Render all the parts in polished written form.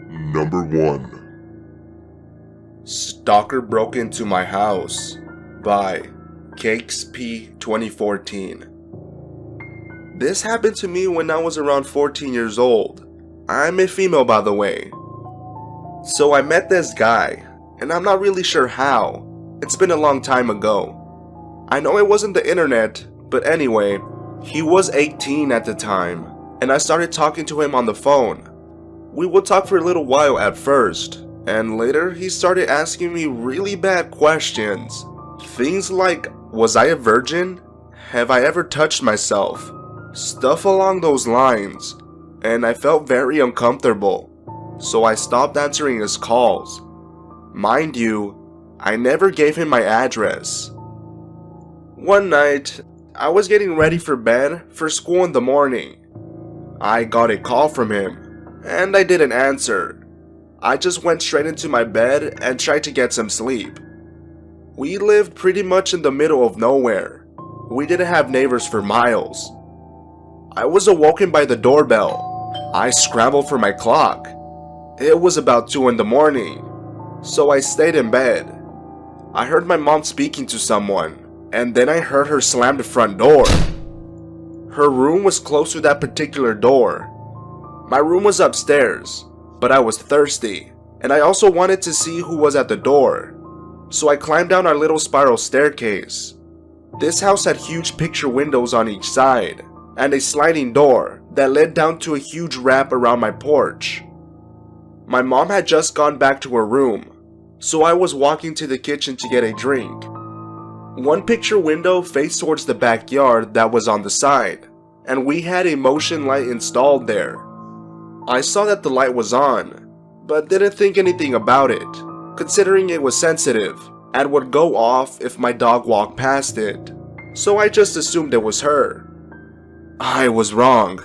Number 1. Stalker Broke Into My House by Cakes P 2014. This happened to me when I was around 14 years old. I'm a female, by the way. So I met this guy, and I'm not really sure how. It's been a long time ago. I know it wasn't the internet, but anyway, he was 18 at the time, and I started talking to him on the phone. We would talk for a little while at first, and later he started asking me really bad questions. Things like, was I a virgin? Have I ever touched myself? Stuff along those lines, and I felt very uncomfortable, so I stopped answering his calls. Mind you, I never gave him my address. One night, I was getting ready for bed for school in the morning. I got a call from him, and I didn't answer. I just went straight into my bed and tried to get some sleep. We lived pretty much in the middle of nowhere. We didn't have neighbors for miles. I was awoken by the doorbell. I scrambled for my clock. It was about 2 in the morning, so I stayed in bed. I heard my mom speaking to someone, and then I heard her slam the front door. Her room was close to that particular door. My room was upstairs, but I was thirsty, and I also wanted to see who was at the door. So I climbed down our little spiral staircase. This house had huge picture windows on each side, and a sliding door that led down to a huge ramp around my porch. My mom had just gone back to her room, so I was walking to the kitchen to get a drink. One picture window faced towards the backyard that was on the side, and we had a motion light installed there. I saw that the light was on, but didn't think anything about it, considering it was sensitive and would go off if my dog walked past it, so I just assumed it was her. I was wrong.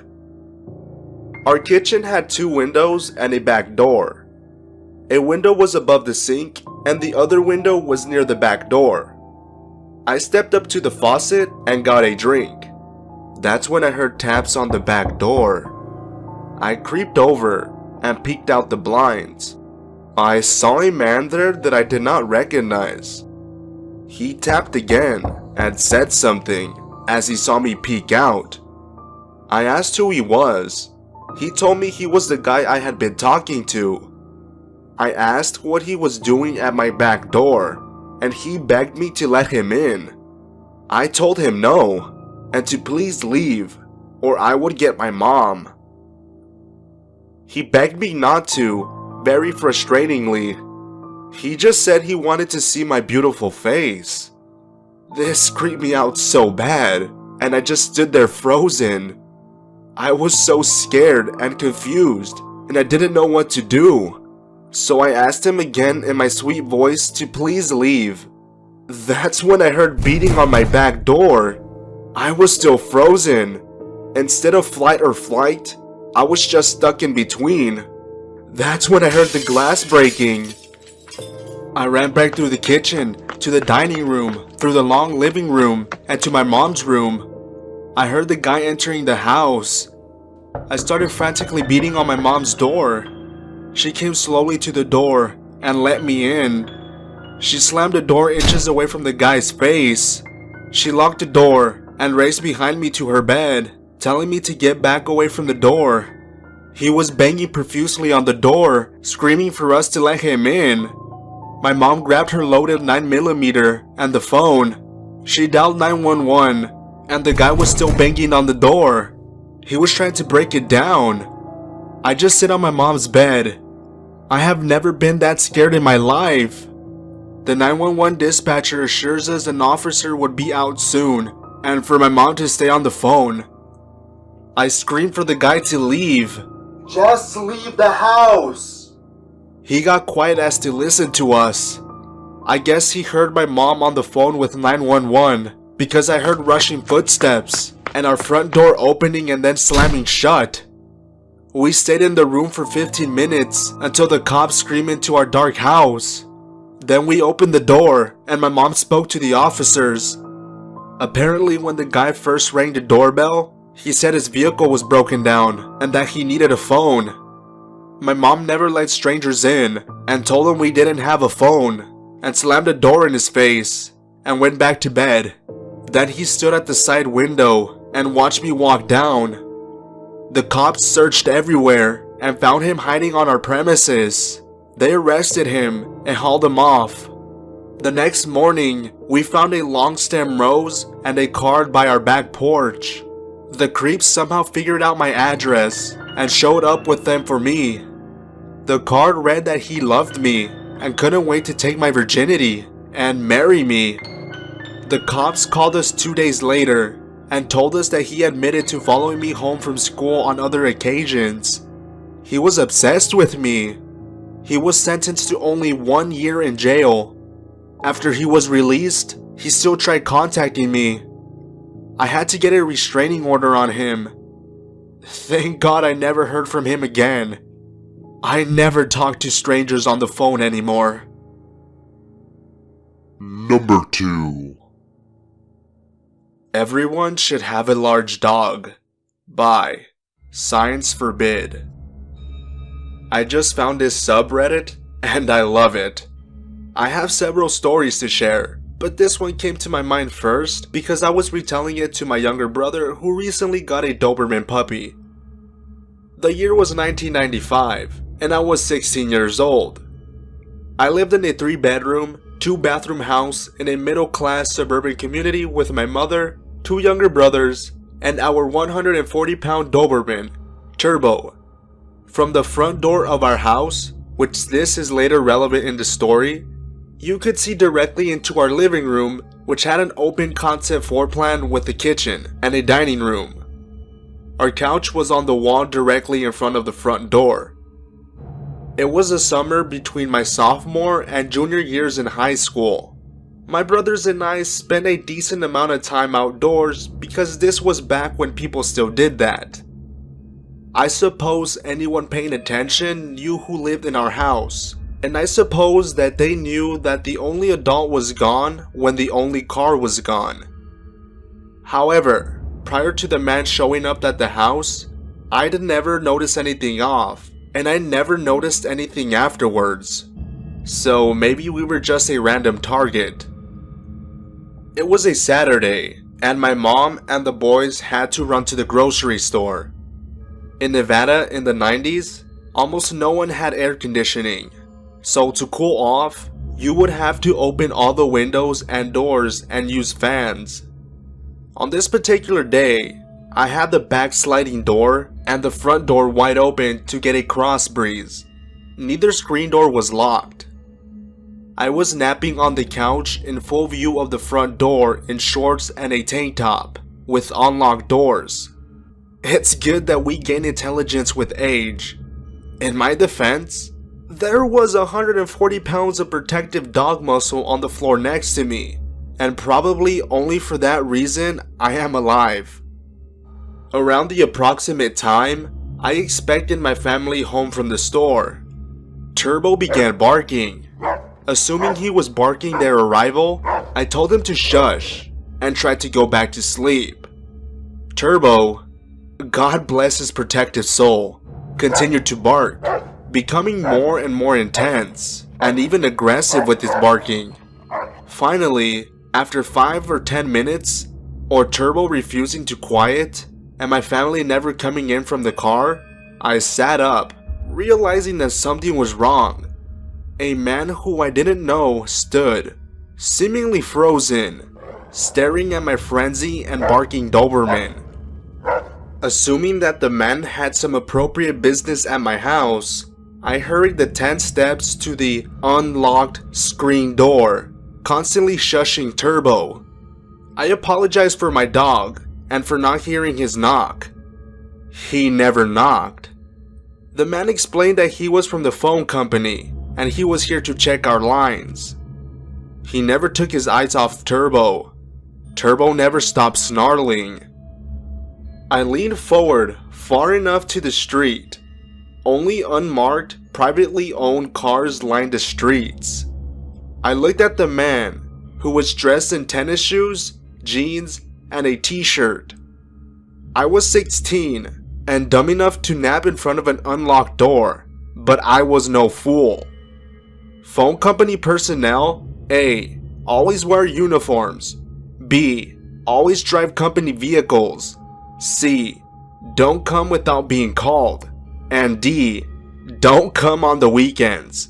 Our kitchen had 2 windows and a back door. A window was above the sink, and the other window was near the back door. I stepped up to the faucet and got a drink. That's when I heard taps on the back door. I creeped over and peeked out the blinds. I saw a man there that I did not recognize. He tapped again and said something as he saw me peek out. I asked who he was. He told me he was the guy I had been talking to. I asked what he was doing at my back door, and he begged me to let him in. I told him no, and to please leave, or I would get my mom. He begged me not to, very frustratingly. He just said he wanted to see my beautiful face. This creeped me out so bad, and I just stood there frozen. I was so scared and confused, and I didn't know what to do. So I asked him again in my sweet voice to please leave. That's when I heard beating on my back door. I was still frozen. Instead of flight or flight, I was just stuck in between. That's when I heard the glass breaking. I ran back through the kitchen, to the dining room, through the long living room, and to my mom's room. I heard the guy entering the house. I started frantically beating on my mom's door. She came slowly to the door and let me in. She slammed the door inches away from the guy's face. She locked the door and raced behind me to her bed, telling me to get back away from the door. He was banging profusely on the door, screaming for us to let him in. My mom grabbed her loaded 9mm and the phone. She dialed 911, and the guy was still banging on the door. He was trying to break it down. I just sit on my mom's bed. I have never been that scared in my life. The 911 dispatcher assures us an officer would be out soon, and for my mom to stay on the phone. I screamed for the guy to leave. Just leave the house! He got quiet as to listen to us. I guess he heard my mom on the phone with 911 because I heard rushing footsteps. and our front door opening and then slamming shut. We stayed in the room for 15 minutes until the cops screamed into our dark house. Then we opened the door and my mom spoke to the officers. Apparently, when the guy first rang the doorbell, he said his vehicle was broken down and that he needed a phone. My mom never let strangers in and told him we didn't have a phone and slammed the door in his face and went back to bed. Then he stood at the side window and watched me walk down. The cops searched everywhere and found him hiding on our premises. They arrested him and hauled him off. The next morning, we found a long stem rose and a card by our back porch. The creeps somehow figured out my address and showed up with them for me. The card read that he loved me and couldn't wait to take my virginity and marry me. The cops called us 2 days later and told us that he admitted to following me home from school on other occasions. He was obsessed with me. He was sentenced to only 1 year in jail. After he was released, he still tried contacting me. I had to get a restraining order on him. Thank God I never heard from him again. I never talk to strangers on the phone anymore. Number 2. Everyone should have a large dog. By Science Forbid. I just found this subreddit and I love it. I have several stories to share, but this one came to my mind first because I was retelling it to my younger brother who recently got a Doberman puppy. The year was 1995 and I was 16 years old. I lived in a 3-bedroom, 2-bathroom house in a middle-class suburban community with my mother, 2 younger brothers, and our 140-pound Doberman, Turbo. From the front door of our house, which this is later relevant in the story, you could see directly into our living room, which had an open concept floor plan with a kitchen and a dining room. Our couch was on the wall directly in front of the front door. It was a summer between my sophomore and junior years in high school. My brothers and I spent a decent amount of time outdoors because this was back when people still did that. I suppose anyone paying attention knew who lived in our house, and I suppose that they knew that the only adult was gone when the only car was gone. However, prior to the man showing up at the house, I'd never noticed anything off, and I never noticed anything afterwards. So maybe we were just a random target. It was a Saturday, and my mom and the boys had to run to the grocery store. In Nevada in the 90s, almost no one had air conditioning, so to cool off, you would have to open all the windows and doors and use fans. On this particular day, I had the back sliding door and the front door wide open to get a cross breeze. Neither screen door was locked. I was napping on the couch in full view of the front door in shorts and a tank top, with unlocked doors. It's good that we gain intelligence with age. In my defense, there was 140 pounds of protective dog muscle on the floor next to me, and probably only for that reason I am alive. Around the approximate time, I expected my family home from the store. Turbo began barking. Assuming he was barking their arrival, I told him to shush and tried to go back to sleep. Turbo, God bless his protective soul, continued to bark, becoming more and more intense and even aggressive with his barking. Finally, after 5 or 10 minutes, or Turbo refusing to quiet, and my family never coming in from the car, I sat up, realizing that something was wrong. A man who I didn't know stood, seemingly frozen, staring at my frenzy and barking Doberman. Assuming that the man had some appropriate business at my house, I hurried the 10 steps to the unlocked screen door, constantly shushing Turbo. I apologized for my dog and for not hearing his knock. He never knocked. The man explained that he was from the phone company and he was here to check our lines. He never took his eyes off Turbo. Turbo never stopped snarling. I leaned forward far enough to the street. Only unmarked, privately owned cars lined the streets. I looked at the man, who was dressed in tennis shoes, jeans, and a t-shirt. I was 16 and dumb enough to nap in front of an unlocked door, but I was no fool. Phone company personnel: A. Always wear uniforms. B. Always drive company vehicles. C. Don't come without being called. And D. Don't come on the weekends.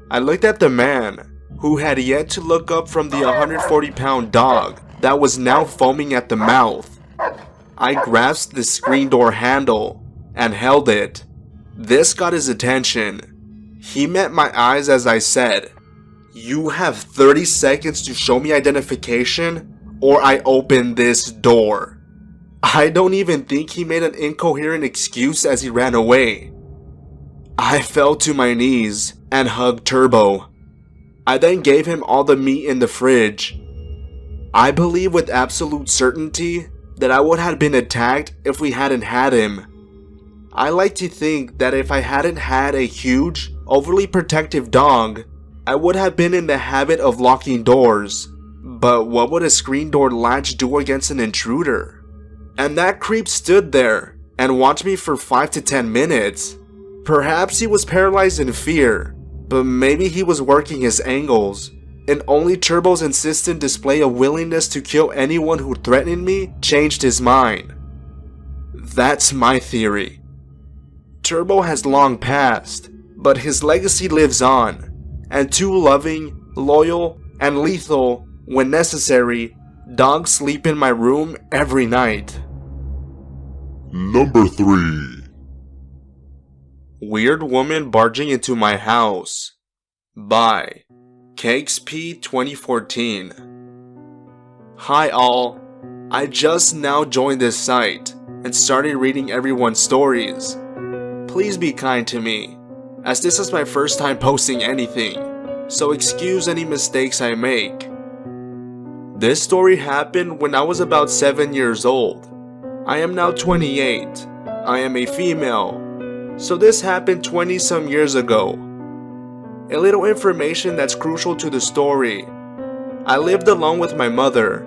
I looked at the man, who had yet to look up from the 140-pound dog that was now foaming at the mouth. I grasped the screen door handle and held it. This got his attention. He met my eyes as I said, "You have 30 seconds to show me identification or I open this door." I don't even think he made an incoherent excuse as he ran away. I fell to my knees and hugged Turbo. I then gave him all the meat in the fridge. I believe with absolute certainty that I would have been attacked if we hadn't had him. I like to think that if I hadn't had a huge, overly protective dog, I would have been in the habit of locking doors. But what would a screen door latch do against an intruder? And that creep stood there and watched me for 5 to 10 minutes. Perhaps he was paralyzed in fear, but maybe he was working his angles, and only Turbo's insistent display of willingness to kill anyone who threatened me changed his mind. That's my theory. Turbo has long passed, but his legacy lives on, and two loving, loyal, and lethal, when necessary, dogs sleep in my room every night. Number 3. Weird Woman Barging Into My House by Cakes P 2014. Hi all, I just now joined this site and started reading everyone's stories. Please be kind to me, as this is my first time posting anything, so excuse any mistakes I make. This story happened when I was about 7 years old. I am now 28. I am a female. So this happened 20 some years ago. A little information that's crucial to the story. I lived alone with my mother.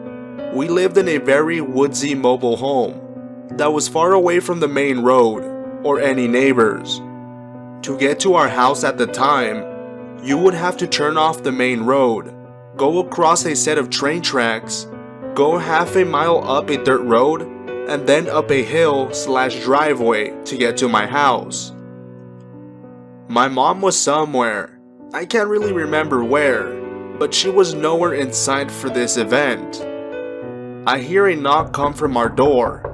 We lived in a very woodsy mobile home that was far away from the main road or any neighbors. To get to our house at the time, you would have to turn off the main road, go across a set of train tracks, go half a mile up a dirt road, and then up a hill/driveway to get to my house. My mom was somewhere. I can't really remember where, but she was nowhere in sight for this event. I hear a knock come from our door.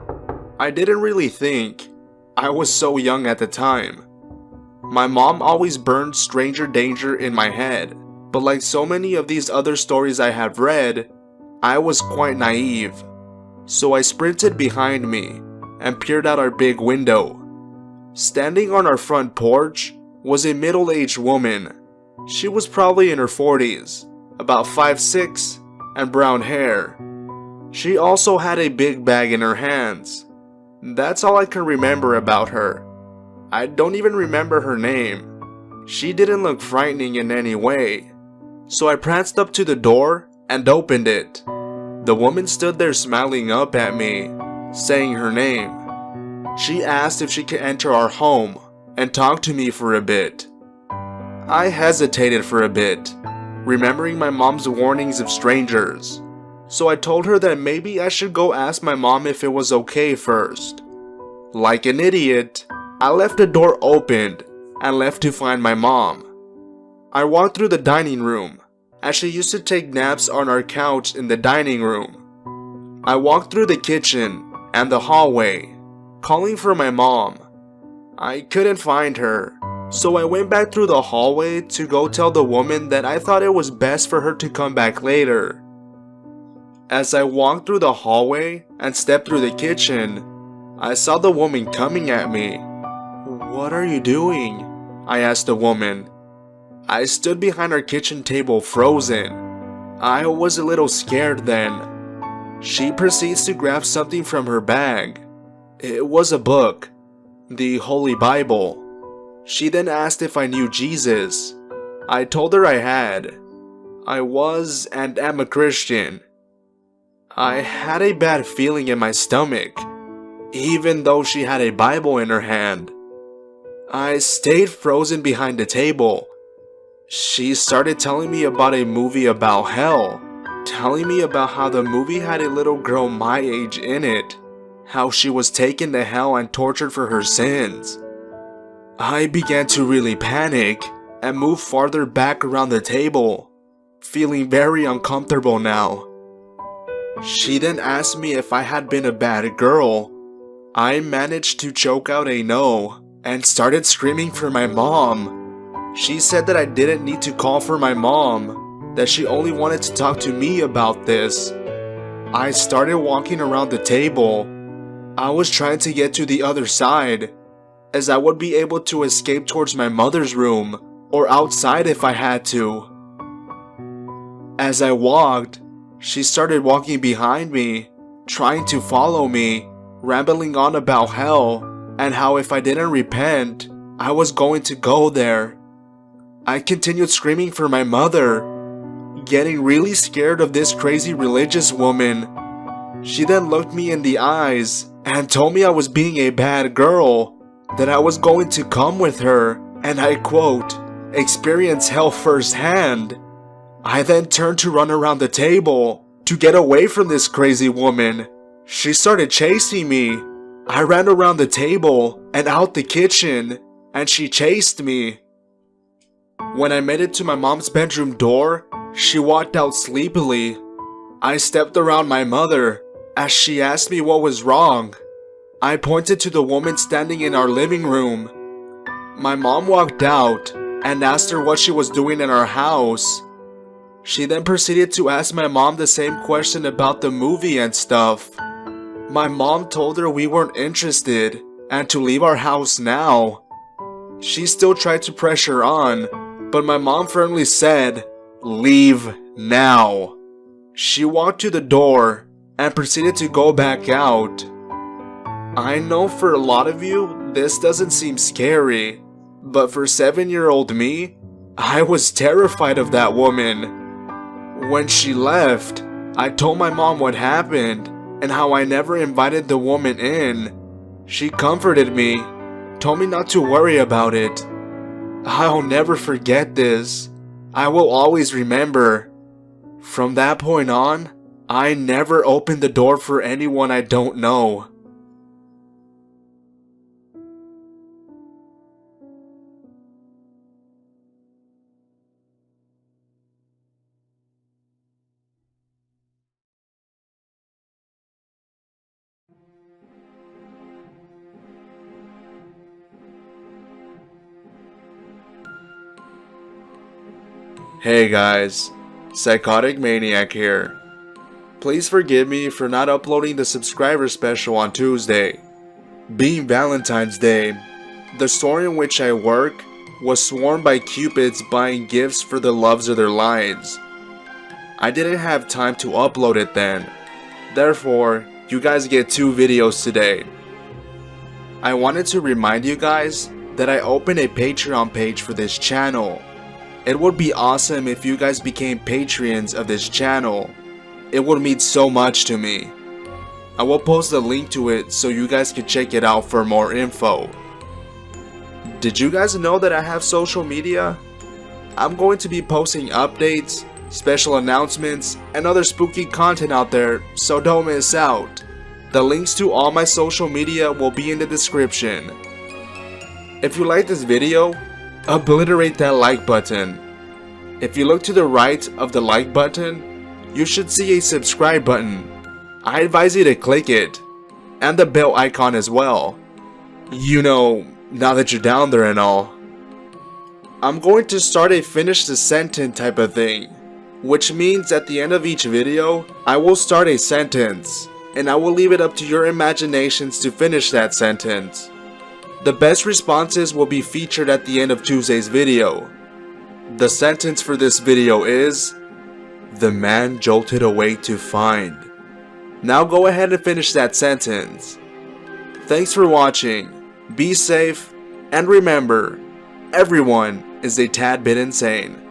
I didn't really think. I was so young at the time. My mom always burned stranger danger in my head, but like so many of these other stories I have read, I was quite naive. So I sprinted behind me and peered out our big window. Standing on our front porch was a middle-aged woman. She was probably in her 40s, about 5'6", and brown hair. She also had a big bag in her hands. That's all I can remember about her. I don't even remember her name. She didn't look frightening in any way. So I pranced up to the door and opened it. The woman stood there smiling up at me, saying her name. She asked if she could enter our home and talk to me for a bit. I hesitated for a bit, remembering my mom's warnings of strangers. So I told her that maybe I should go ask my mom if it was okay first. Like an idiot, I left the door opened and left to find my mom. I walked through the dining room, as she used to take naps on our couch in the dining room. I walked through the kitchen and the hallway, calling for my mom. I couldn't find her, so I went back through the hallway to go tell the woman that I thought it was best for her to come back later. As I walked through the hallway and stepped through the kitchen, I saw the woman coming at me. "What are you doing?" I asked the woman. I stood behind our kitchen table frozen. I was a little scared then. She proceeds to grab something from her bag. It was a book, the Holy Bible. She then asked if I knew Jesus. I told her I had. I was and am a Christian. I had a bad feeling in my stomach, even though she had a Bible in her hand. I stayed frozen behind the table. She started telling me about a movie about hell, telling me about how the movie had a little girl my age in it, how she was taken to hell and tortured for her sins. I began to really panic and move farther back around the table, feeling very uncomfortable now. She then asked me if I had been a bad girl. I managed to choke out a no and started screaming for my mom. She said that I didn't need to call for my mom, that she only wanted to talk to me about this. I started walking around the table. I was trying to get to the other side, as I would be able to escape towards my mother's room or outside if I had to. As I walked, she started walking behind me, trying to follow me, rambling on about hell and how if I didn't repent, I was going to go there. I continued screaming for my mother, getting really scared of this crazy religious woman. She then looked me in the eyes and told me I was being a bad girl, that I was going to come with her and I quote, experience hell firsthand. I then turned to run around the table to get away from this crazy woman. She started chasing me. I ran around the table and out the kitchen, and she chased me. When I made it to my mom's bedroom door, she walked out sleepily. I stepped around my mother as she asked me what was wrong. I pointed to the woman standing in our living room. My mom walked out and asked her what she was doing in our house. She then proceeded to ask my mom the same question about the movie and stuff. My mom told her we weren't interested and to leave our house now. She still tried to pressure on, but my mom firmly said, "Leave now." She walked to the door and proceeded to go back out. I know for a lot of you, this doesn't seem scary, but for 7-year-old me, I was terrified of that woman. When she left, I told my mom what happened and how I never invited the woman in. She comforted me, told me not to worry about it. I'll never forget this. I will always remember. From that point on, I never opened the door for anyone I don't know. Hey guys, Psychotic Maniac here. Please forgive me for not uploading the subscriber special on Tuesday. Being Valentine's Day, the store in which I work was swarmed by cupids buying gifts for the loves of their lives. I didn't have time to upload it then. Therefore, you guys get 2 videos today. I wanted to remind you guys that I opened a Patreon page for this channel. It would be awesome if you guys became Patreons of this channel. It would mean so much to me. I will post a link to it so you guys can check it out for more info. Did you guys know that I have social media? I'm going to be posting updates, special announcements, and other spooky content out there, so don't miss out. The links to all my social media will be in the description. If you like this video, obliterate that like button. If you look to the right of the like button, you should see a subscribe button. I advise you to click it, and the bell icon as well. You know, now that you're down there and all. I'm going to start a finish the sentence type of thing, which means at the end of each video, I will start a sentence, and I will leave it up to your imaginations to finish that sentence. The best responses will be featured at the end of Tuesday's video. The sentence for this video is, "The man jolted away to find." Now go ahead and finish that sentence. Thanks for watching. Be safe, and remember, everyone is a tad bit insane.